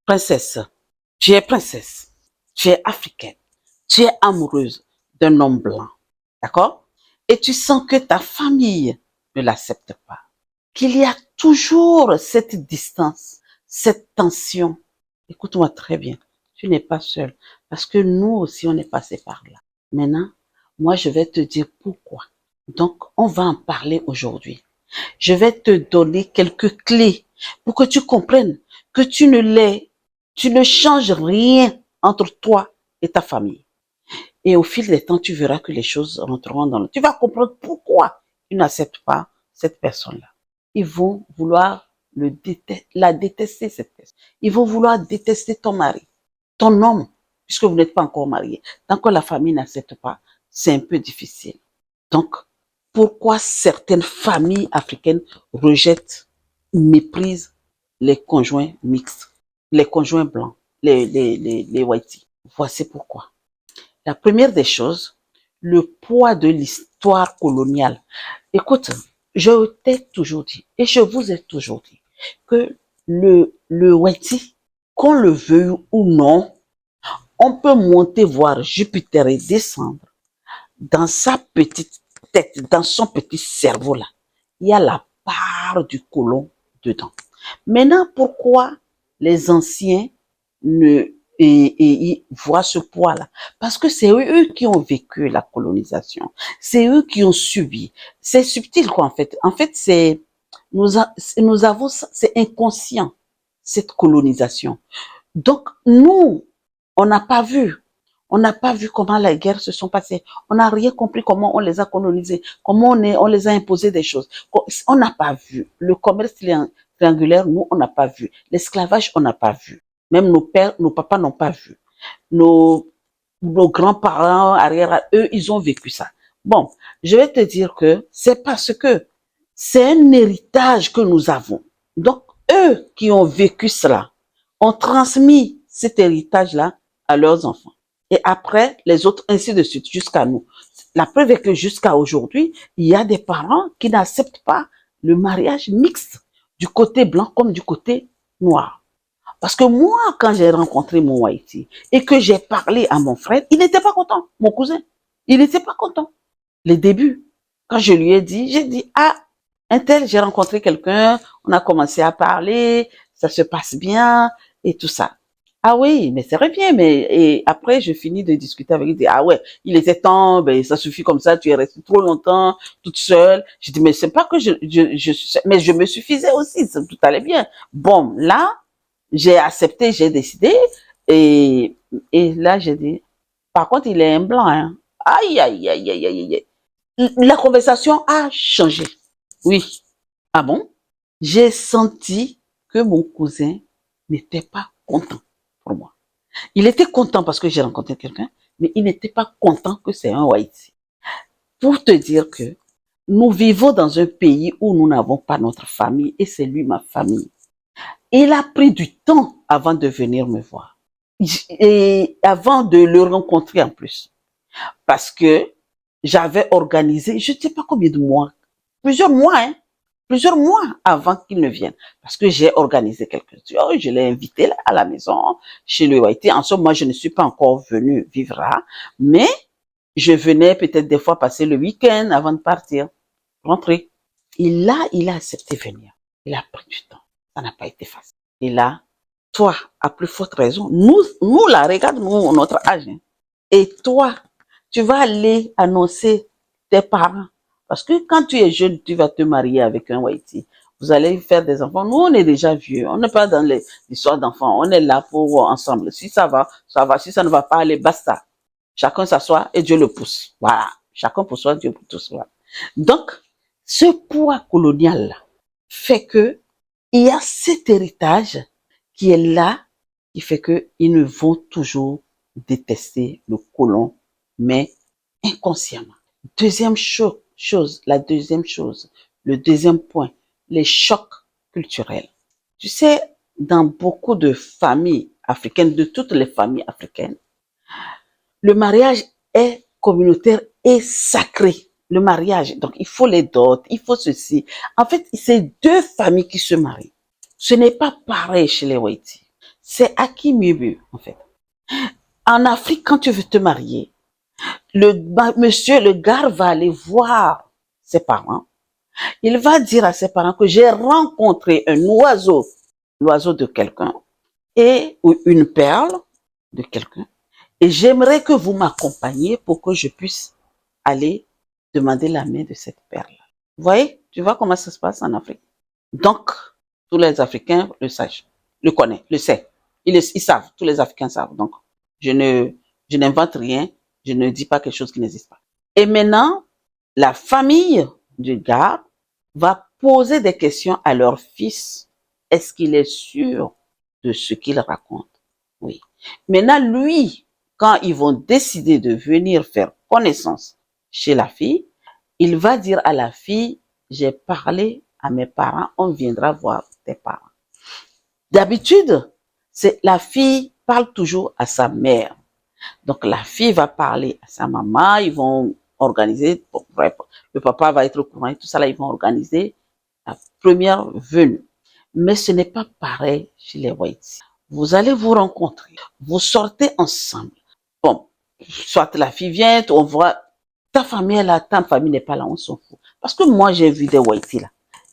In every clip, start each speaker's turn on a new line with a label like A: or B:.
A: Princesse, princesse, tu es africaine, tu es amoureuse d'un homme blanc, d'accord? Et tu sens que ta famille ne l'accepte pas, qu'il y a toujours cette distance, cette tension. Écoute-moi très bien, tu n'es pas seule, parce que nous aussi on est passé par là. Maintenant, moi je vais te dire pourquoi. Donc, on va en parler aujourd'hui. Je vais te donner quelques clés pour que tu comprennes que tu ne changes rien entre toi et ta famille. Et au fil des temps, tu verras que les choses rentreront dans le... Tu vas comprendre pourquoi ils n'acceptent pas cette personne-là. Ils vont vouloir la détester, cette personne. Ils vont vouloir détester ton mari, ton homme, puisque vous n'êtes pas encore marié. Tant que la famille n'accepte pas, c'est un peu difficile. Donc, pourquoi certaines familles africaines rejettent, méprisent les conjoints mixtes, les conjoints blancs, les whiteys. Voici pourquoi. La première des choses, le poids de l'histoire coloniale. Écoute, je t'ai toujours dit, et je vous ai toujours dit, que le whitey, qu'on le veuille ou non, on peut monter voir Jupiter et descendre dans sa petite tête, dans son petit cerveau là, il y a la part du colon dedans. Maintenant, pourquoi les anciens voient ce poids-là? Parce que c'est eux qui ont vécu la colonisation. C'est eux qui ont subi. C'est subtil, quoi, en fait. En fait, nous avons, c'est inconscient, cette colonisation. Donc, nous, on n'a pas vu. On n'a pas vu comment les guerres se sont passées. On n'a rien compris comment on les a colonisés, comment on les a imposé des choses. On n'a pas vu. Le commerce triangulaire, nous, on n'a pas vu. L'esclavage, on n'a pas vu. Même nos pères, nos papas n'ont pas vu. Nos grands-parents, arrière, eux, ils ont vécu ça. Bon, je vais te dire que c'est parce que c'est un héritage que nous avons. Donc, eux qui ont vécu cela, ont transmis cet héritage-là à leurs enfants. Et après, les autres, ainsi de suite, jusqu'à nous. La preuve est que jusqu'à aujourd'hui, il y a des parents qui n'acceptent pas le mariage mixte du côté blanc comme du côté noir. Parce que moi, quand j'ai rencontré mon Haïti et que j'ai parlé à mon frère, il n'était pas content, mon cousin. Il n'était pas content. Les débuts, quand je lui ai dit, j'ai dit, ah, un tel, j'ai rencontré quelqu'un, on a commencé à parler, ça se passe bien et tout ça. Ah oui, mais c'est très bien, mais et après je finis de discuter avec lui, il dit, ah ouais, il était temps, ben ça suffit comme ça, tu es restée trop longtemps toute seule. Je dis, mais c'est pas que mais je me suffisais aussi, tout allait bien. Bon, là, j'ai accepté, j'ai décidé, et, et là j'ai dit, par contre il est un blanc, hein. Aïe, aïe, aïe, aïe, aïe, aïe. La conversation a changé. Oui. Ah bon? J'ai senti que mon cousin n'était pas content pour moi. Il était content parce que j'ai rencontré quelqu'un, mais il n'était pas content que c'est un Haïti. Pour te dire que nous vivons dans un pays où nous n'avons pas notre famille et c'est lui ma famille. Il a pris du temps avant de venir me voir. Et avant de le rencontrer en plus. Parce que j'avais organisé, je ne sais pas combien de mois, plusieurs mois, hein, plusieurs mois avant qu'il ne vienne. Parce que j'ai organisé quelque chose, je l'ai invité là, à la maison, chez le Haïti. En ce moment, je ne suis pas encore venue vivre là, mais je venais peut-être des fois passer le week-end avant de partir, rentrer. Et là, il a accepté de venir. Il a pris du temps. Ça n'a pas été facile. Et là, toi, à plus forte raison, nous là, regarde-nous notre âge. Hein. Et toi, tu vas aller annoncer tes parents. Parce que quand tu es jeune, tu vas te marier avec un Haïti. Vous allez faire des enfants. Nous, on est déjà vieux. On n'est pas dans l'histoire d'enfants. On est là pour ensemble. Si ça va, ça va. Si ça ne va pas, allez, basta. Chacun s'assoit et Dieu le pousse. Voilà. Chacun pour soi, Dieu pour tous. Voilà. Donc, ce poids colonial fait que il y a cet héritage qui est là, qui fait que ils ne vont toujours détester le colon, mais inconsciemment. Deuxième chose, la deuxième chose, le deuxième point, les chocs culturels. Tu sais, dans beaucoup de familles africaines, de toutes les familles africaines, le mariage est communautaire et sacré. Le mariage, donc il faut les dots, il faut ceci. En fait, c'est deux familles qui se marient. Ce n'est pas pareil chez les Haïti. C'est à qui mieux mieux, en fait. En Afrique, quand tu veux te marier, le gars va aller voir ses parents. Il va dire à ses parents que j'ai rencontré un oiseau, l'oiseau de quelqu'un, ou une perle de quelqu'un, et j'aimerais que vous m'accompagniez pour que je puisse aller demander la main de cette perle. Vous voyez, tu vois comment ça se passe en Afrique. Donc, tous les Africains le sachent, le connaissent, le savent. Ils savent, tous les Africains savent. Donc, je n'invente rien, je ne dis pas quelque chose qui n'existe pas. Et maintenant, la famille du gars va poser des questions à leur fils. Est-ce qu'il est sûr de ce qu'il raconte? Oui. Maintenant, lui, quand ils vont décider de venir faire connaissance chez la fille, il va dire à la fille, j'ai parlé à mes parents, on viendra voir tes parents. D'habitude, c'est la fille parle toujours à sa mère. Donc la fille va parler à sa maman, ils vont organiser, bref, le papa va être au courant et tout ça là, ils vont organiser la première venue. Mais ce n'est pas pareil chez les Whites. Vous allez vous rencontrer, vous sortez ensemble. Bon, soit la fille vient, on voit, ta famille est là, ta famille n'est pas là, on s'en fout. Parce que moi, j'ai vu des Whites là.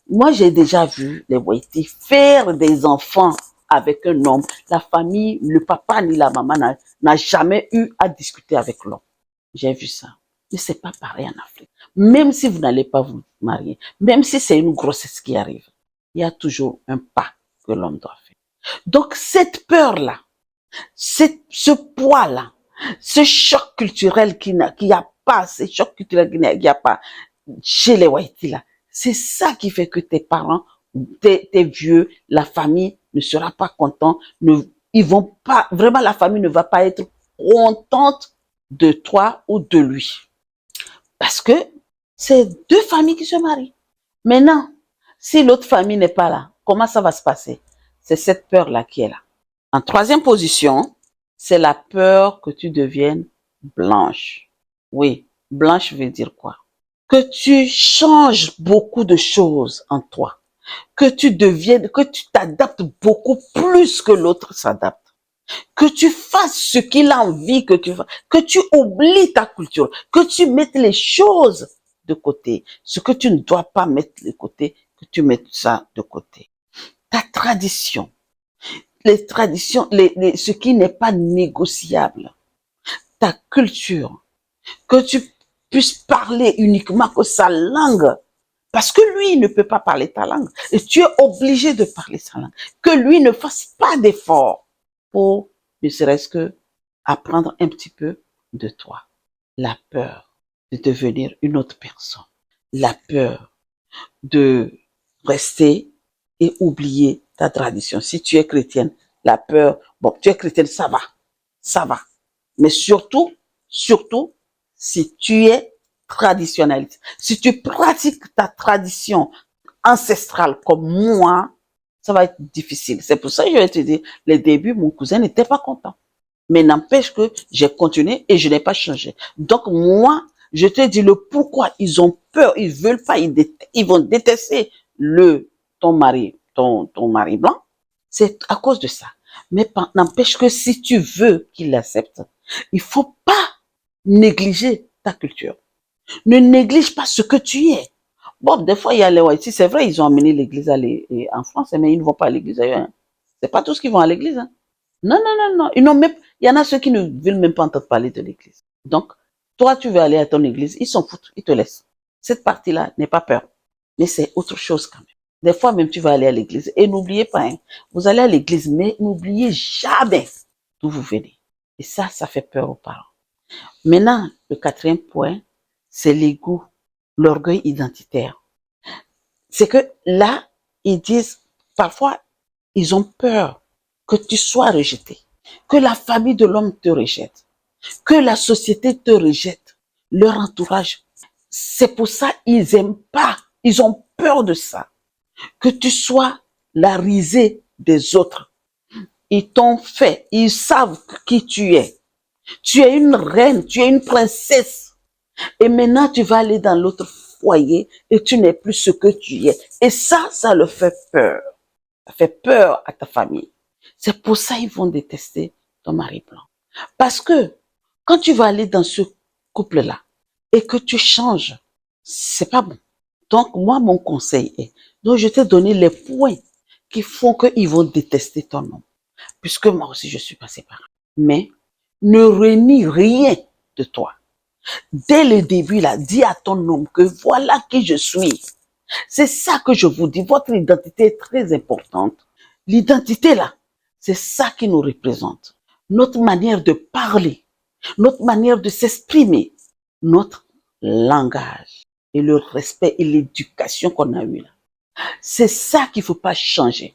A: Moi, j'ai déjà vu les Whites faire des enfants avec un homme. La famille, le papa ni la maman n'a jamais eu à discuter avec l'homme. J'ai vu ça. Mais c'est pas pareil en Afrique. Même si vous n'allez pas vous marier, même si c'est une grossesse qui arrive, il y a toujours un pas que l'homme doit faire. Donc, cette peur-là, ce poids-là, ce choc culturel qu'il n'y a pas, ce choc culturel qu'il n'y a pas chez les Whites là, c'est ça qui fait que tes parents, tes vieux, la famille ne sera pas content, ils vont pas, vraiment la famille ne va pas être contente de toi ou de lui. Parce que c'est deux familles qui se marient. Maintenant, si l'autre famille n'est pas là, comment ça va se passer? C'est cette peur-là qui est là. En troisième position, c'est la peur que tu deviennes blanche. Oui, blanche veut dire quoi? Que tu changes beaucoup de choses en toi. Que tu t'adaptes beaucoup plus que l'autre s'adapte. Que tu fasses ce qu'il a envie que tu fasses. Que tu oublies ta culture. Que tu mettes les choses de côté. Ce que tu ne dois pas mettre de côté, que tu mettes ça de côté. Ta tradition. Les traditions, ce qui n'est pas négociable. Ta culture. Que tu puisses parler uniquement que sa langue. Parce que lui, il ne peut pas parler ta langue. Et tu es obligé de parler sa langue. Que lui ne fasse pas d'effort pour, ne serait-ce que, apprendre un petit peu de toi. La peur de devenir une autre personne. La peur de rester et oublier ta tradition. Si tu es chrétienne, la peur, bon, tu es chrétienne, ça va. Ça va. Mais surtout, si tu es traditionnaliste, si tu pratiques ta tradition ancestrale comme moi, ça va être difficile. C'est pour ça que je vais te dire, les débuts, mon cousin n'était pas content. Mais n'empêche que j'ai continué et je n'ai pas changé. Donc moi, je te dis le pourquoi ils ont peur, ils veulent pas, ils vont détester ton mari blanc. C'est à cause de ça. Mais n'empêche que si tu veux qu'il l'accepte, il faut pas négliger ta culture. Ne néglige pas ce que tu es. Bon, des fois, il y a les Whites, c'est vrai, ils ont amené l'église en France, mais ils ne vont pas à l'église ailleurs. Hein. C'est pas tous qui vont à l'église. Hein. Non, non, non, non. Il y en a ceux qui ne veulent même pas entendre parler de l'église. Donc, toi, tu veux aller à ton église, ils s'en foutent, ils te laissent. Cette partie-là, n'aie pas peur. Mais c'est autre chose quand même. Des fois, même, tu vas aller à l'église. Et n'oubliez pas, hein, vous allez à l'église, mais n'oubliez jamais d'où vous venez. Et ça fait peur aux parents. Maintenant, le quatrième point, c'est l'ego, l'orgueil identitaire. C'est que là, ils disent, parfois, ils ont peur que tu sois rejeté, que la famille de l'homme te rejette, que la société te rejette, leur entourage. C'est pour ça qu'ils aiment pas, ils ont peur de ça, que tu sois la risée des autres. Ils t'ont fait, ils savent qui tu es. Tu es une reine, tu es une princesse. Et maintenant, tu vas aller dans l'autre foyer et tu n'es plus ce que tu es. Et ça leur fait peur. Ça fait peur à ta famille. C'est pour ça qu'ils vont détester ton mari blanc. Parce que quand tu vas aller dans ce couple-là et que tu changes, c'est pas bon. Donc, moi, mon conseil est, donc je t'ai donné les points qui font qu'ils vont détester ton homme. Puisque moi aussi, je suis passée par là. Mais ne renie rien de toi. Dès le début, là, dis à ton homme que voilà qui je suis. C'est ça que je vous dis. Votre identité est très importante. L'identité, là, c'est ça qui nous représente. Notre manière de parler, notre manière de s'exprimer, notre langage et le respect et l'éducation qu'on a eu là. C'est ça qu'il ne faut pas changer.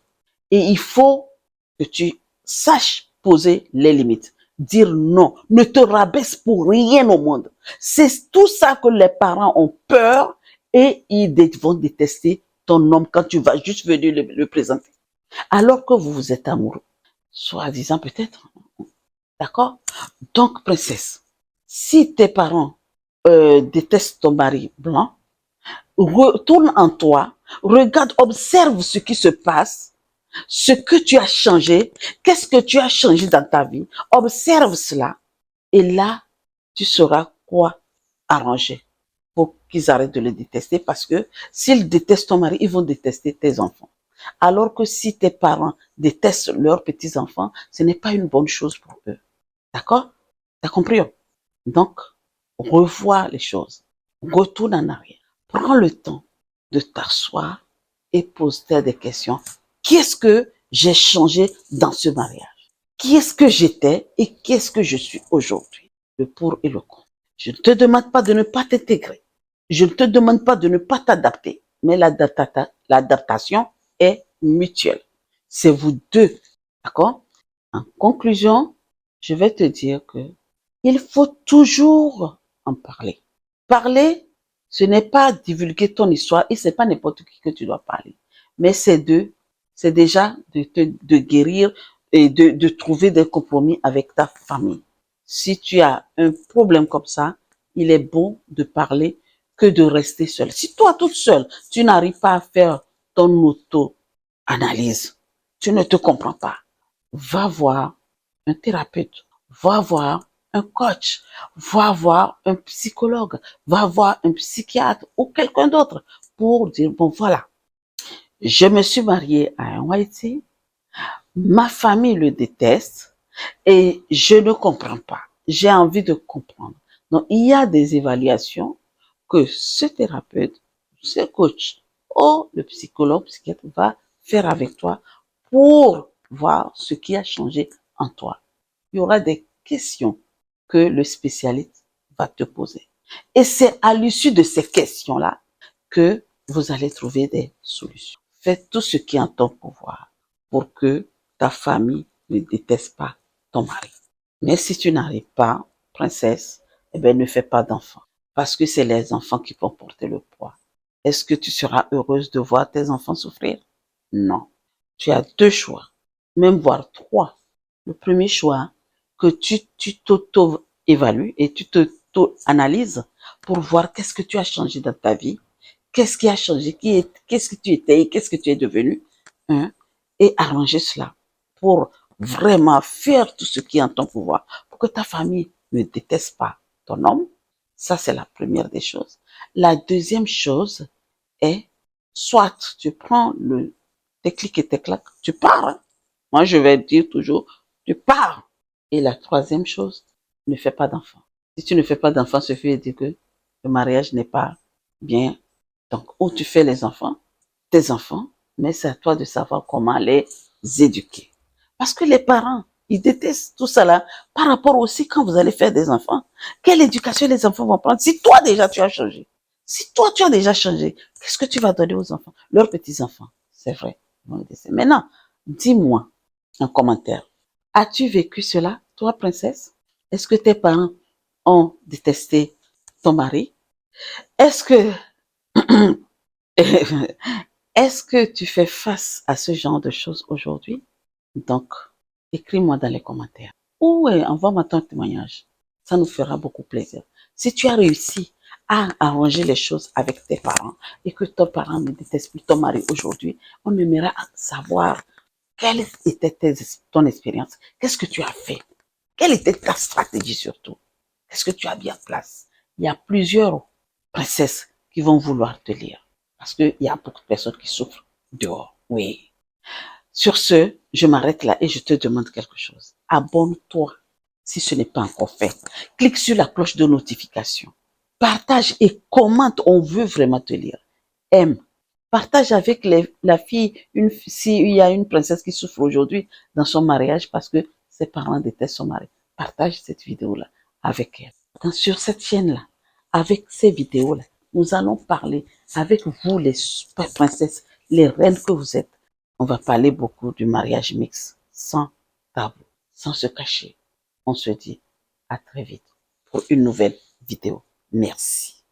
A: Et il faut que tu saches poser les limites. Dire non. Ne te rabaisse pour rien au monde. C'est tout ça que les parents ont peur et ils vont détester ton homme quand tu vas juste venir le présenter. Alors que vous êtes amoureux. Soi-disant peut-être. D'accord? Donc, princesse, si tes parents détestent ton mari blanc, retourne en toi, regarde, observe ce qui se passe, ce que tu as changé, qu'est-ce que tu as changé dans ta vie, observe cela, et là, tu sauras quoi arranger pour qu'ils arrêtent de le détester, parce que s'ils détestent ton mari, ils vont détester tes enfants. Alors que si tes parents détestent leurs petits-enfants, ce n'est pas une bonne chose pour eux. D'accord? T'as compris? Donc, revois les choses. Retourne en arrière. Prends le temps de t'asseoir et pose-toi des questions. Qu'est-ce que j'ai changé dans ce mariage? Qui est-ce que j'étais et qui est-ce que je suis aujourd'hui? Le pour et le contre. Je ne te demande pas de ne pas t'intégrer. Je ne te demande pas de ne pas t'adapter. Mais l'adaptation est mutuelle. C'est vous deux. D'accord? En conclusion, je vais te dire que il faut toujours en parler. Parler, ce n'est pas divulguer ton histoire et c'est pas n'importe qui que tu dois parler. Mais c'est déjà de guérir et de trouver des compromis avec ta famille. Si tu as un problème comme ça, il est bon de parler que de rester seul. Si toi, toute seule, tu n'arrives pas à faire ton auto-analyse, tu ne te comprends pas, va voir un thérapeute, va voir un coach, va voir un psychologue, va voir un psychiatre ou quelqu'un d'autre pour dire, bon voilà, je me suis mariée à un whitey, ma famille le déteste et je ne comprends pas. J'ai envie de comprendre. Donc, il y a des évaluations que ce thérapeute, ce coach ou le psychologue, psychiatre va faire avec toi pour voir ce qui a changé en toi. Il y aura des questions que le spécialiste va te poser. Et c'est à l'issue de ces questions-là que vous allez trouver des solutions. Fais tout ce qui est en ton pouvoir pour que ta famille ne déteste pas ton mari. Mais si tu n'arrives pas, princesse, eh bien, ne fais pas d'enfants. Parce que c'est les enfants qui vont porter le poids. Est-ce que tu seras heureuse de voir tes enfants souffrir? Non. Tu as deux choix, même voire trois. Le premier choix, que tu t'auto-évalues et tu t'auto-analyses pour voir qu'est-ce que tu as changé dans ta vie, qu'est-ce qui a changé, qu'est-ce que tu étais et qu'est-ce que tu es devenu, hein, et arranger cela pour vraiment faire tout ce qui est en ton pouvoir pour que ta famille ne déteste pas ton homme. Ça, c'est la première des choses. La deuxième chose est, soit tu prends tes clics et tes claques, tu pars. Hein. Moi, je vais dire toujours, tu pars. Et la troisième chose, ne fais pas d'enfant. Si tu ne fais pas d'enfant, ça veut dire que le mariage n'est pas bien. Donc, où tu fais les enfants, tes enfants, mais c'est à toi de savoir comment les éduquer. Parce que les parents, ils détestent tout ça là, par rapport aussi quand vous allez faire des enfants. Quelle éducation les enfants vont prendre si toi déjà tu as changé? Si toi tu as déjà changé, qu'est-ce que tu vas donner aux enfants? Leurs petits-enfants, c'est vrai. Maintenant, dis-moi en commentaire, as-tu vécu cela, toi princesse? Est-ce que tes parents ont détesté ton mari? Est-ce que est-ce que tu fais face à ce genre de choses aujourd'hui? Donc, écris-moi dans les commentaires. Ou envoie-moi ton témoignage. Ça nous fera beaucoup plaisir. Si tu as réussi à arranger les choses avec tes parents et que ton parent ne déteste plus ton mari aujourd'hui, on aimerait savoir Quelle était ton expérience? Qu'est-ce que tu as fait? Quelle était ta stratégie surtout? Qu'est-ce que tu as mis en place? Il y a plusieurs princesses qui vont vouloir te lire. Parce qu'il y a beaucoup de personnes qui souffrent dehors. Oui. Sur ce, je m'arrête là et je te demande quelque chose. Abonne-toi si ce n'est pas encore fait. Clique sur la cloche de notification. Partage et commente. On veut vraiment te lire. Aime. Partage avec la fille, s'il y a une princesse qui souffre aujourd'hui dans son mariage parce que ses parents détestent son mari. Partage cette vidéo-là avec elle. Sur cette chaîne-là, avec ces vidéos-là, nous allons parler avec vous, les princesses, les reines que vous êtes. On va parler beaucoup du mariage mixte, sans tabou, sans se cacher. On se dit à très vite pour une nouvelle vidéo. Merci.